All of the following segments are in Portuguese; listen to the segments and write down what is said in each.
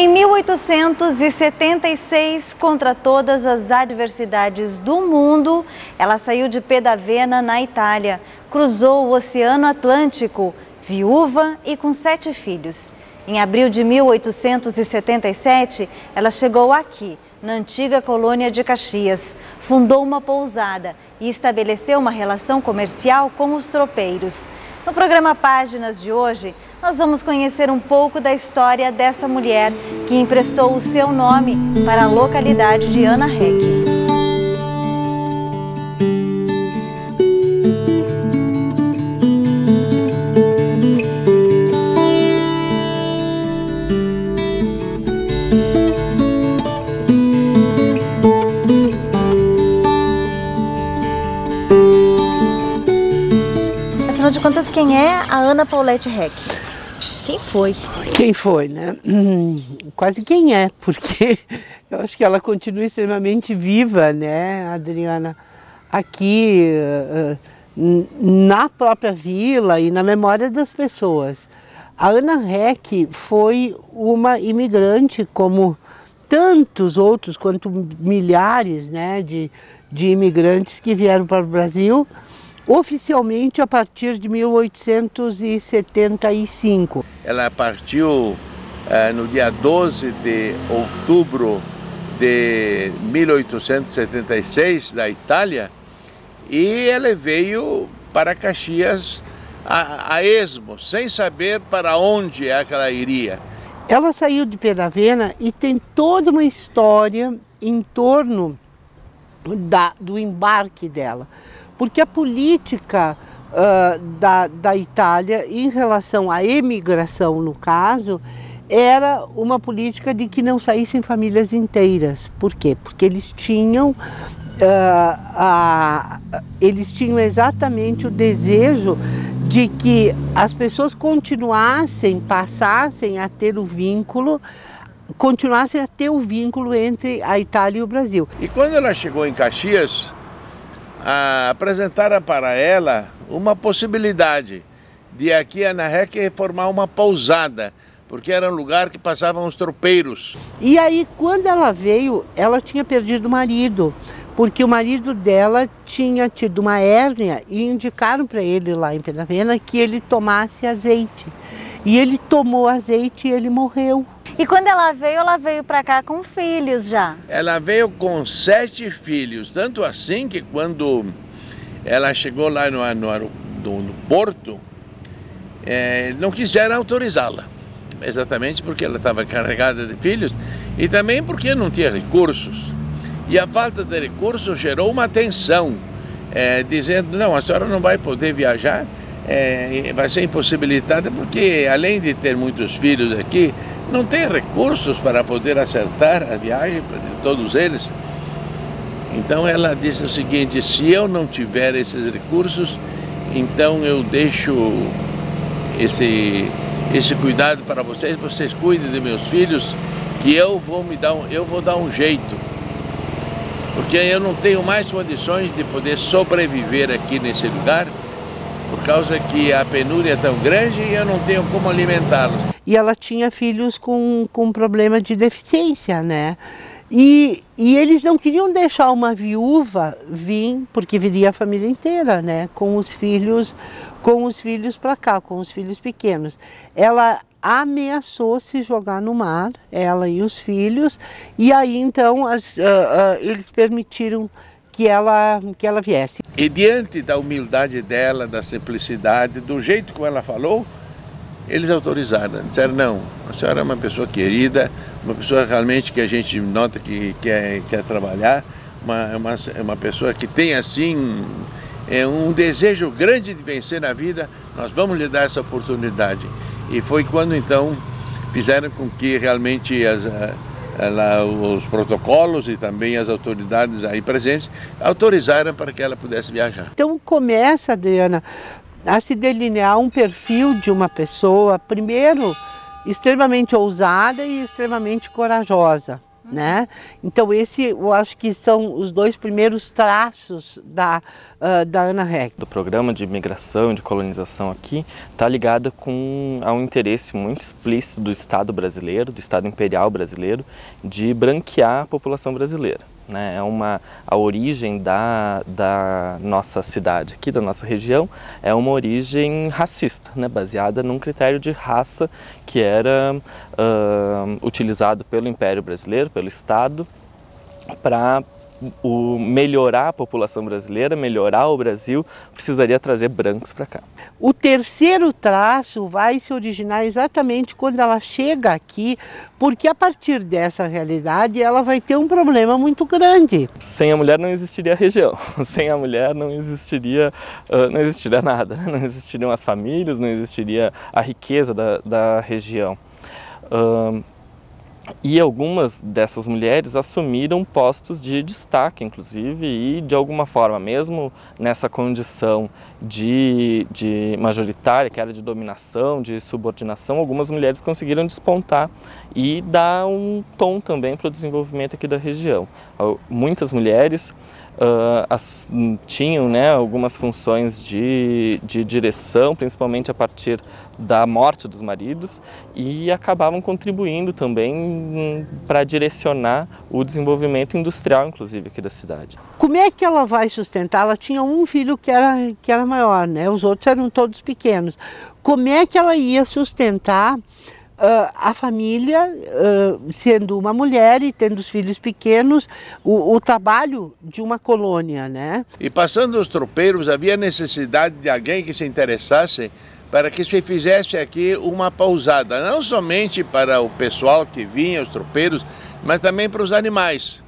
Em 1876, contra todas as adversidades do mundo, ela saiu de Pedavena, na Itália, cruzou o Oceano Atlântico, viúva e com 7 filhos. Em abril de 1877, ela chegou aqui, na antiga colônia de Caxias, fundou uma pousada e estabeleceu uma relação comercial com os tropeiros. No programa Páginas de hoje, nós vamos conhecer um pouco da história dessa mulher que emprestou o seu nome para a localidade de Ana Heck. Afinal de contas, quem é a Ana Paulette Heck? Quem foi? Quem foi, né? Quase quem é, porque eu acho que ela continua extremamente viva, né, Adriana? Aqui, na própria vila e na memória das pessoas. A Ana Heck foi uma imigrante, como tantos outros, quanto milhares, né, de imigrantes que vieram para o Brasil, oficialmente a partir de 1875. Ela partiu no dia 12 de outubro de 1876 da Itália e ela veio para Caxias a esmo, sem saber para onde é que ela iria. Ela saiu de Pedavena e tem toda uma história em torno do embarque dela. Porque a política da Itália em relação à emigração, no caso, era uma política de que não saíssem famílias inteiras. Por quê? Porque eles tinham exatamente o desejo de que as pessoas passassem a ter o vínculo, continuassem a ter o vínculo entre a Itália e o Brasil. E quando ela chegou em Caxias, apresentaram para ela uma possibilidade de aqui Ana Heck formar uma pousada, porque era um lugar que passavam os tropeiros. E aí, quando ela veio, ela tinha perdido o marido, porque o marido dela tinha tido uma hérnia e indicaram para ele lá em Pedavena que ele tomasse azeite. E ele tomou azeite e ele morreu. E quando ela veio para cá com filhos já? Ela veio com 7 filhos, tanto assim que quando ela chegou lá no porto, não quiseram autorizá-la. Exatamente porque ela estava carregada de filhos e também porque não tinha recursos. E a falta de recursos gerou uma tensão, dizendo, não, a senhora não vai poder viajar, vai ser impossibilitada porque além de ter muitos filhos aqui, não tem recursos para poder acertar a viagem de todos eles. Então ela disse o seguinte, se eu não tiver esses recursos, então eu deixo esse cuidado para vocês, vocês cuidem de meus filhos, que eu vou dar um jeito. Porque eu não tenho mais condições de poder sobreviver aqui nesse lugar, por causa que a penúria é tão grande e eu não tenho como alimentá-los. E ela tinha filhos com problema de deficiência, né? E eles não queriam deixar uma viúva vir, porque viria a família inteira, né? Com os filhos para cá, com os filhos pequenos. Ela ameaçou se jogar no mar, ela e os filhos, e aí então eles permitiram que ela viesse. E diante da humildade dela, da simplicidade, do jeito como ela falou, eles autorizaram, disseram não, a senhora é uma pessoa querida, uma pessoa realmente que a gente nota que quer trabalhar, uma pessoa que tem assim um desejo grande de vencer na vida, nós vamos lhe dar essa oportunidade. E foi quando então fizeram com que realmente os protocolos e também as autoridades aí presentes autorizaram para que ela pudesse viajar. Então começa, Adriana, a se delinear um perfil de uma pessoa, primeiro, extremamente ousada e extremamente corajosa. né? Então esse eu acho que são os dois primeiros traços da Ana Heck. O programa de migração e de colonização aqui está ligado a um interesse muito explícito do Estado brasileiro, do Estado imperial brasileiro, de branquear a população brasileira. Né? A origem da nossa cidade, aqui da nossa região, é uma origem racista, né? Baseada num critério de raça que era utilizado pelo Império Brasileiro, pelo Estado, para melhorar a população brasileira, melhorar o Brasil, precisaria trazer brancos para cá. O terceiro traço vai se originar exatamente quando ela chega aqui, porque a partir dessa realidade ela vai ter um problema muito grande. Sem a mulher não existiria a região, sem a mulher não existiria nada, não existiriam as famílias, não existiria a riqueza da região. E algumas dessas mulheres assumiram postos de destaque, inclusive, e de alguma forma, mesmo nessa condição de majoritária, que era de dominação, de subordinação, algumas mulheres conseguiram despontar e dar um tom também para o desenvolvimento aqui da região. Muitas mulheres tinham, né, algumas funções de direção, principalmente a partir da morte dos maridos, e acabavam contribuindo também para direcionar o desenvolvimento industrial, inclusive, aqui da cidade. Como é que ela vai sustentar? Ela tinha um filho que era maior, né? Os outros eram todos pequenos. Como é que ela ia sustentar a família, sendo uma mulher e tendo os filhos pequenos, o trabalho de uma colônia, né? E passando os tropeiros, havia necessidade de alguém que se interessasse para que se fizesse aqui uma pousada, não somente para o pessoal que vinha, os tropeiros, mas também para os animais.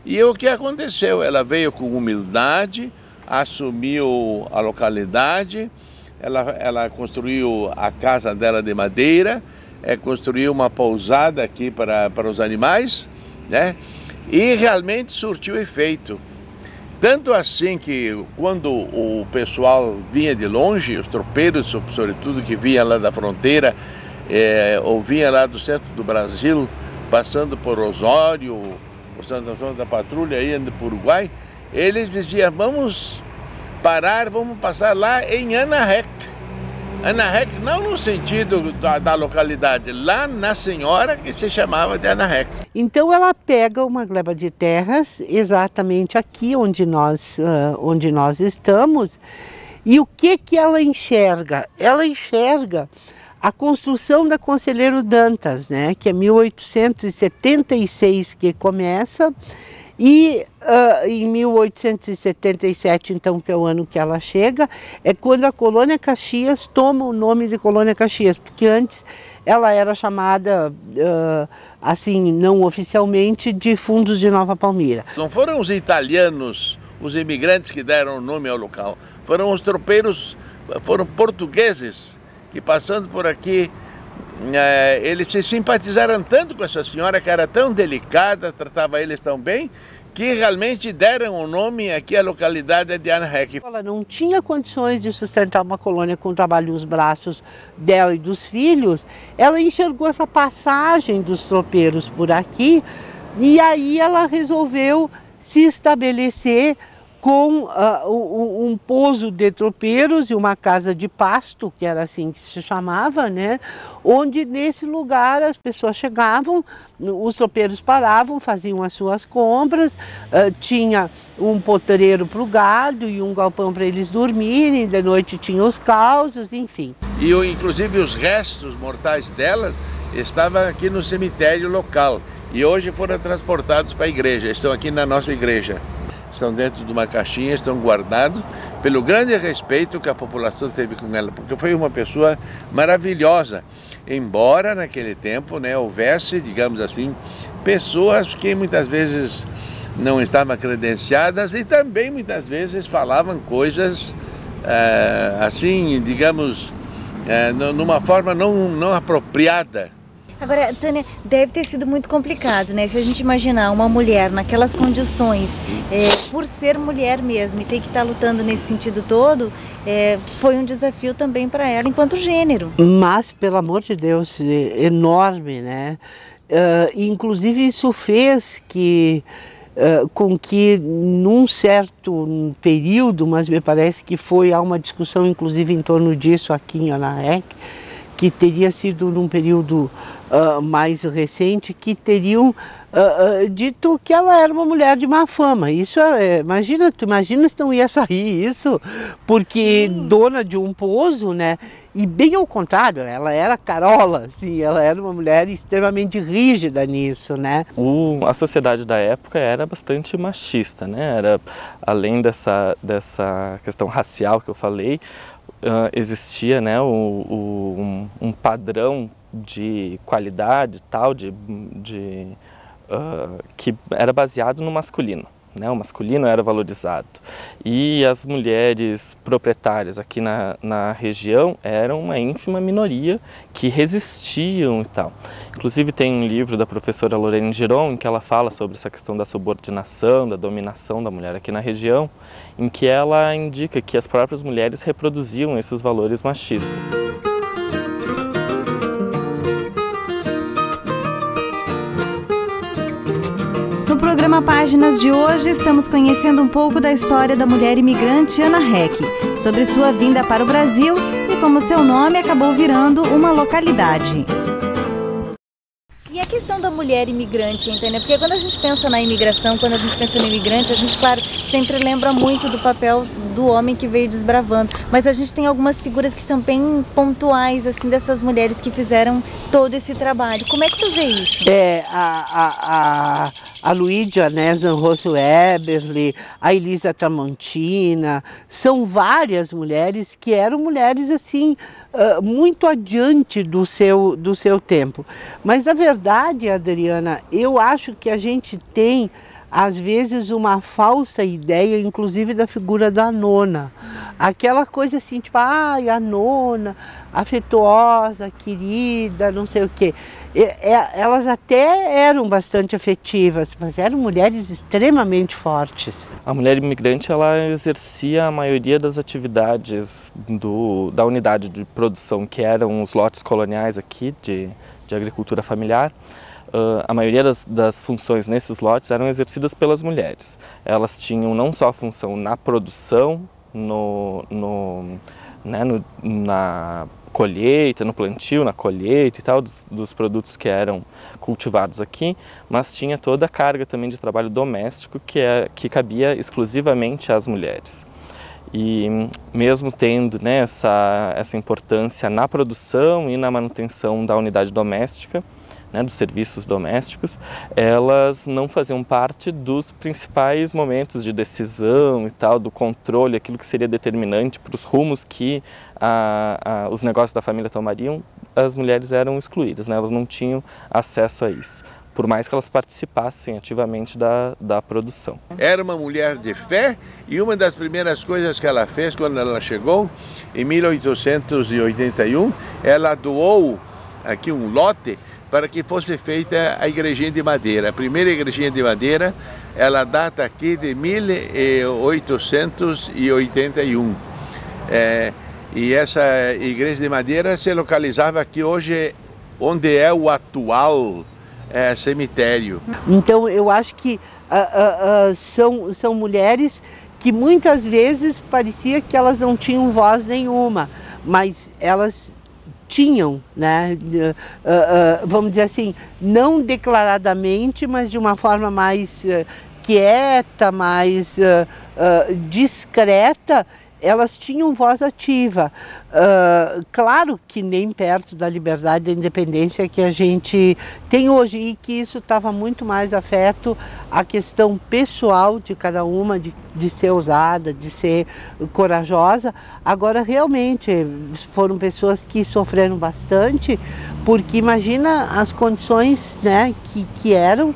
E o que aconteceu? Ela veio com humildade, assumiu a localidade, ela construiu a casa dela de madeira, construiu uma pousada aqui para os animais, né? E realmente surtiu efeito. Tanto assim que quando o pessoal vinha de longe, os tropeiros, sobretudo que vinha lá da fronteira, ou vinha lá do centro do Brasil, passando por Osório, por Santa Antônio da Patrulha, indo para o Uruguai, eles diziam, vamos parar, vamos passar lá em Ana Heck. Ana Heck não no sentido da localidade, lá na Senhora, que se chamava de Ana Heck. Então ela pega uma gleba de terras, exatamente aqui onde nós estamos, e o que ela enxerga? Ela enxerga a construção da Conselheiro Dantas, né, que é 1876 que começa, e em 1877, então, que é o ano que ela chega, é quando a Colônia Caxias toma o nome de Colônia Caxias, porque antes ela era chamada, assim, não oficialmente, de Fundos de Nova Palmira. Não foram os italianos, os imigrantes que deram o nome ao local, foram os tropeiros, foram portugueses que passando por aqui, eles se simpatizaram tanto com essa senhora, que era tão delicada, tratava eles tão bem, que realmente deram o nome aqui à localidade de Ana Heck. Ela não tinha condições de sustentar uma colônia com o trabalho nos braços dela e dos filhos. Ela enxergou essa passagem dos tropeiros por aqui e aí ela resolveu se estabelecer com um pouso de tropeiros e uma casa de pasto, que era assim que se chamava, né? Onde nesse lugar as pessoas chegavam, os tropeiros paravam, faziam as suas compras, tinha um potreiro para o gado e um galpão para eles dormirem, de noite tinha os causos, enfim. E inclusive os restos mortais delas estavam aqui no cemitério local e hoje foram transportados para a igreja, estão aqui na nossa igreja. Estão dentro de uma caixinha, estão guardados, pelo grande respeito que a população teve com ela, porque foi uma pessoa maravilhosa, embora naquele tempo, né, houvesse, digamos assim, pessoas que muitas vezes não estavam credenciadas e também muitas vezes falavam coisas assim, digamos, numa forma não apropriada. Agora, Tânia, deve ter sido muito complicado, né? Se a gente imaginar uma mulher naquelas condições, por ser mulher mesmo, e ter que estar lutando nesse sentido todo, foi um desafio também para ela enquanto gênero. Mas, pelo amor de Deus, enorme, né? Inclusive isso fez com que num certo período, mas me parece que há uma discussão inclusive em torno disso aqui em Ana-Rech, que teria sido num período mais recente, que teriam dito que ela era uma mulher de má fama. Isso tu imagina se não ia sair isso, porque sim, dona de um pouso, né? E bem ao contrário, ela era carola, assim, ela era uma mulher extremamente rígida nisso, né? A sociedade da época era bastante machista, né? Era, além dessa questão racial que eu falei, existia, né, um padrão de qualidade tal, que era baseado no masculino. Né, o masculino era valorizado. E as mulheres proprietárias aqui na região eram uma ínfima minoria que resistiam e tal. Inclusive tem um livro da professora Lorraine Giron em que ela fala sobre essa questão da subordinação, da dominação da mulher aqui na região, em que ela indica que as próprias mulheres reproduziam esses valores machistas. No programa Páginas de hoje, estamos conhecendo um pouco da história da mulher imigrante Ana-Rech, sobre sua vinda para o Brasil e como seu nome acabou virando uma localidade. E a questão da mulher imigrante, entendeu? Porque quando a gente pensa na imigração, quando a gente pensa no imigrante, a gente, claro, sempre lembra muito do papel do homem que veio desbravando. Mas a gente tem algumas figuras que são bem pontuais, assim, dessas mulheres que fizeram todo esse trabalho. Como é que tu vê isso? A Luídia Rosso Eberle, a Elisa Tramontina, são várias mulheres que eram mulheres assim muito adiante do seu tempo. Mas na verdade, Adriana, eu acho que a gente tem às vezes uma falsa ideia, inclusive da figura da nona. Aquela coisa assim, tipo, a nona, afetuosa, querida, não sei o quê. Elas até eram bastante afetivas, mas eram mulheres extremamente fortes. A mulher imigrante, ela exercia a maioria das atividades da unidade de produção, que eram os lotes coloniais aqui de agricultura familiar. A maioria das funções nesses lotes eram exercidas pelas mulheres. Elas tinham não só a função na produção, na colheita, no plantio, na colheita e tal, dos produtos que eram cultivados aqui, mas tinha toda a carga também de trabalho doméstico que cabia exclusivamente às mulheres. E mesmo tendo, né, essa importância na produção e na manutenção da unidade doméstica, né, dos serviços domésticos, elas não faziam parte dos principais momentos de decisão e tal, do controle, aquilo que seria determinante para os rumos que os negócios da família tomariam. As mulheres eram excluídas, né, elas não tinham acesso a isso, por mais que elas participassem ativamente da produção. Era uma mulher de fé e uma das primeiras coisas que ela fez quando ela chegou, em 1881, ela doou aqui um lote para que fosse feita a igrejinha de madeira. A primeira igrejinha de madeira, ela data aqui de 1881. E essa igreja de madeira se localizava aqui hoje, onde é o atual cemitério. Então eu acho que são mulheres que muitas vezes parecia que elas não tinham voz nenhuma, mas elas tinham, né, vamos dizer assim, não declaradamente, mas de uma forma mais quieta, mais discreta, elas tinham voz ativa. Claro que nem perto da liberdade e da independência que a gente tem hoje, e que isso estava muito mais afeto à questão pessoal de cada uma, de ser ousada, de ser corajosa. Agora, realmente, foram pessoas que sofreram bastante, porque imagina as condições, né, que eram,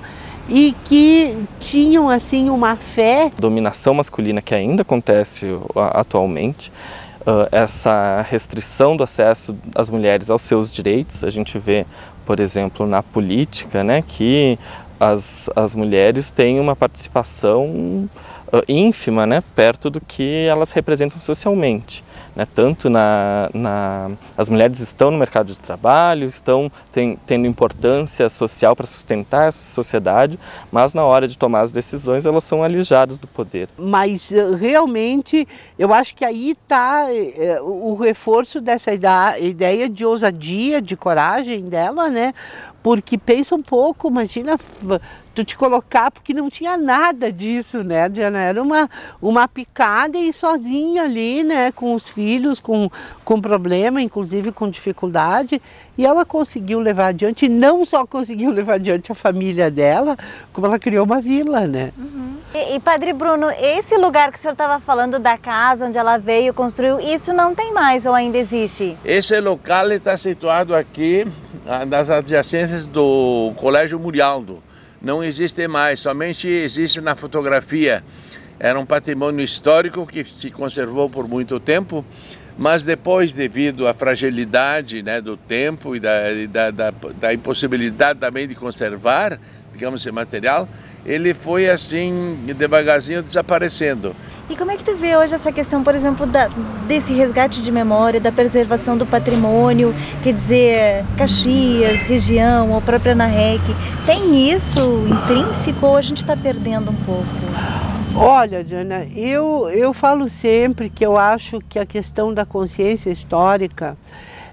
e que tinham assim uma fé. Dominação masculina que ainda acontece atualmente, essa restrição do acesso das mulheres aos seus direitos. A gente vê, por exemplo, na política, né, que as mulheres têm uma participação ínfima, né, perto do que elas representam socialmente. Né? Tanto as mulheres estão no mercado de trabalho, estão tendo importância social para sustentar essa sociedade, mas na hora de tomar as decisões elas são alijadas do poder. Mas realmente eu acho que aí está o reforço dessa ideia de ousadia, de coragem dela, né? Porque pensa um pouco, imagina tu te colocar, porque não tinha nada disso, né, Diana? Era uma picada e sozinha ali, né, com os filhos, com problema, inclusive com dificuldade, e ela conseguiu levar adiante, e não só conseguiu levar adiante a família dela, como ela criou uma vila, né? Uhum. E Padre Bruno, esse lugar que o senhor estava falando da casa onde ela veio, construiu, isso não tem mais ou ainda existe? Esse local está situado aqui nas adjacências do Colégio Murialdo. Não existe mais, somente existe na fotografia. Era um patrimônio histórico que se conservou por muito tempo, mas depois, devido à fragilidade, né, do tempo e da impossibilidade também de conservar, digamos, esse material, ele foi assim, devagarzinho desaparecendo. E como é que tu vê hoje essa questão, por exemplo, desse resgate de memória, da preservação do patrimônio, quer dizer, Caxias, região, ou a própria Ana Rec, tem isso intrínseco ou a gente está perdendo um pouco? Olha, Diana, eu falo sempre que eu acho que a questão da consciência histórica,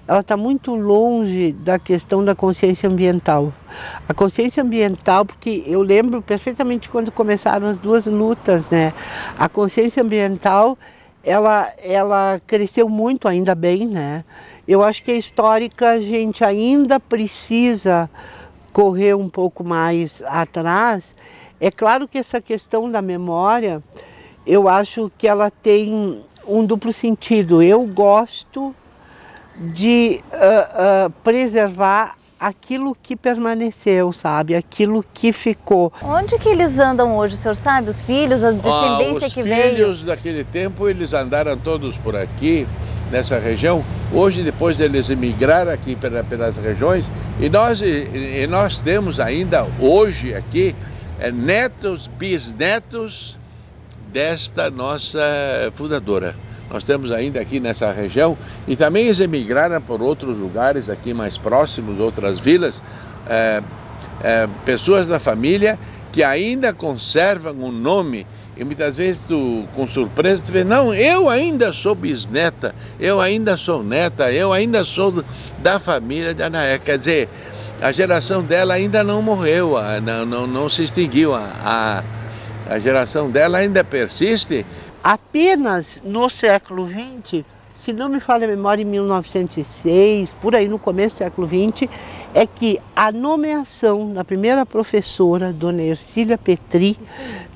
ela está muito longe da questão da consciência ambiental. A consciência ambiental, porque eu lembro perfeitamente quando começaram as duas lutas, né? A consciência ambiental, ela cresceu muito, ainda bem, né? Eu acho que a histórica, a gente ainda precisa correr um pouco mais atrás. É claro que essa questão da memória, eu acho que ela tem um duplo sentido. Eu gosto de preservar aquilo que permaneceu, sabe? Aquilo que ficou. Onde que eles andam hoje, o senhor sabe? Os filhos, a descendência que veio? Os filhos daquele tempo, eles andaram todos por aqui, nessa região. Hoje, depois deles emigrar aqui pelas regiões, e nós temos ainda hoje aqui netos, bisnetos desta nossa fundadora. Nós temos ainda aqui nessa região, e também eles emigraram por outros lugares aqui mais próximos, outras vilas, pessoas da família que ainda conservam o nome, e muitas vezes tu, com surpresa, tu vê, não, eu ainda sou bisneta, eu ainda sou neta, eu ainda sou da família de Ana Rec. Quer dizer, a geração dela ainda não morreu, não se extinguiu, a geração dela ainda persiste. Apenas no século XX, se não me falha a memória, em 1906, por aí no começo do século XX, é que a nomeação da primeira professora, Dona Ercília Petri,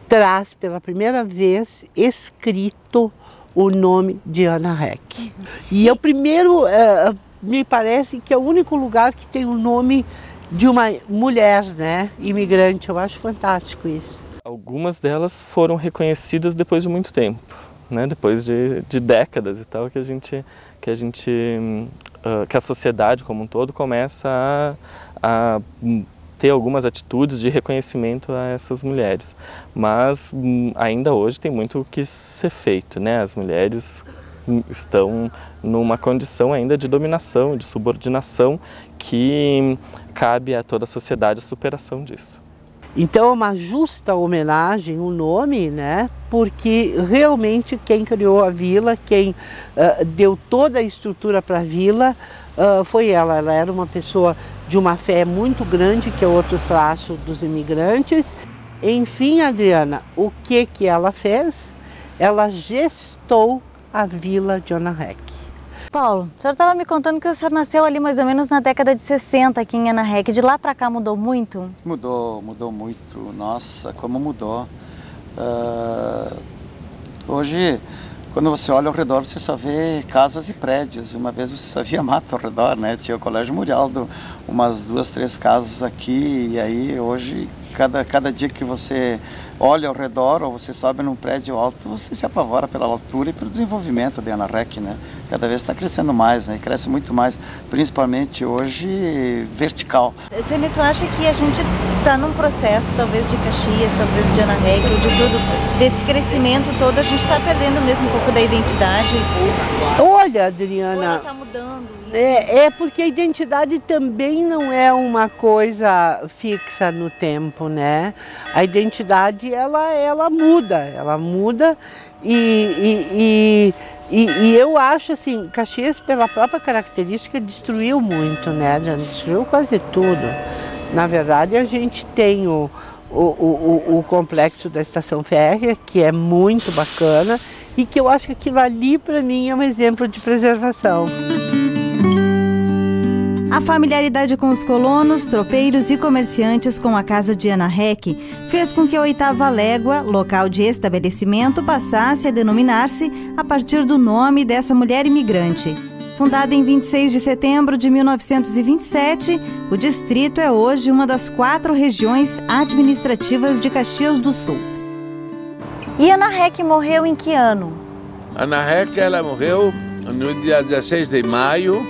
traz pela primeira vez escrito o nome de Ana Rec. E é o primeiro, me parece que é o único lugar que tem o nome de uma mulher, né, imigrante. Eu acho fantástico isso. Algumas delas foram reconhecidas depois de muito tempo, né? Depois de décadas e tal, que a sociedade como um todo começa a ter algumas atitudes de reconhecimento a essas mulheres. Mas ainda hoje tem muito o que ser feito, né? As mulheres estão numa condição ainda de dominação, de subordinação, que cabe a toda a sociedade a superação disso. Então é uma justa homenagem o nome, né? Porque realmente quem criou a vila, quem deu toda a estrutura para a vila, foi ela. Ela era uma pessoa de uma fé muito grande, que é outro traço dos imigrantes. Enfim, Adriana, o que ela fez? Ela gestou a vila de Ana Rec. Paulo, o senhor estava me contando que o senhor nasceu ali mais ou menos na década de 60 aqui em Ana Rec. De lá para cá mudou muito? Mudou muito. Nossa, como mudou. Hoje, quando você olha ao redor, você só vê casas e prédios. Uma vez você só via mato ao redor, né? Tinha o Colégio Murialdo, umas 2, 3 casas aqui, e aí hoje Cada dia que você olha ao redor ou você sobe num prédio alto, você se apavora pela altura e pelo desenvolvimento da Ana Rech, né? Cada vez está crescendo mais, né? E cresce muito mais, principalmente hoje vertical. Tânia, tu acha que a gente está num processo, talvez de Caxias, talvez de Ana Rech, ou de tudo, desse crescimento todo, a gente está perdendo mesmo um pouco da identidade? Olha, Adriana... Ou ela está mudando? É porque a identidade também não é uma coisa fixa no tempo, né? A identidade, ela muda e eu acho assim, Caxias, pela própria característica, destruiu muito, né? Já destruiu quase tudo. Na verdade, a gente tem o complexo da estação férrea, que é muito bacana e que eu acho que aquilo ali, para mim, é um exemplo de preservação. A familiaridade com os colonos, tropeiros e comerciantes com a casa de Ana Rech fez com que a 8ª Légua, local de estabelecimento, passasse a denominar-se a partir do nome dessa mulher imigrante. Fundada em 26 de setembro de 1927, o distrito é hoje uma das 4 regiões administrativas de Caxias do Sul. E Ana Rech morreu em que ano? Ana Rech, ela morreu no dia 16 de maio.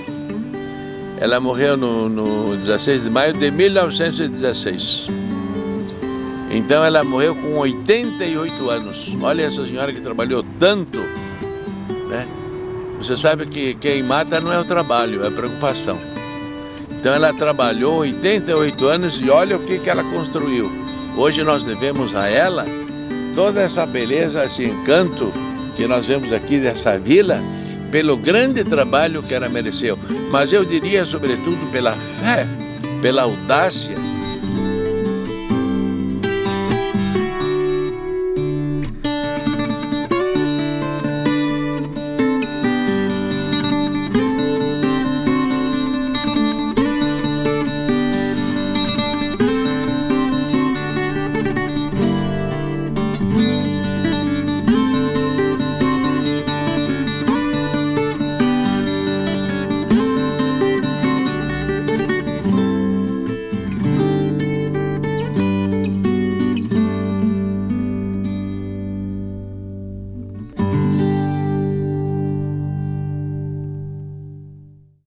Ela morreu no 16 de maio de 1916. Então ela morreu com 88 anos. Olha essa senhora que trabalhou tanto, né? Você sabe que quem mata não é o trabalho, é a preocupação. Então ela trabalhou 88 anos e olha o que ela construiu. Hoje nós devemos a ela toda essa beleza, esse encanto que nós vemos aqui dessa vila, pelo grande trabalho que ela mereceu. Mas eu diria, sobretudo, pela fé, pela audácia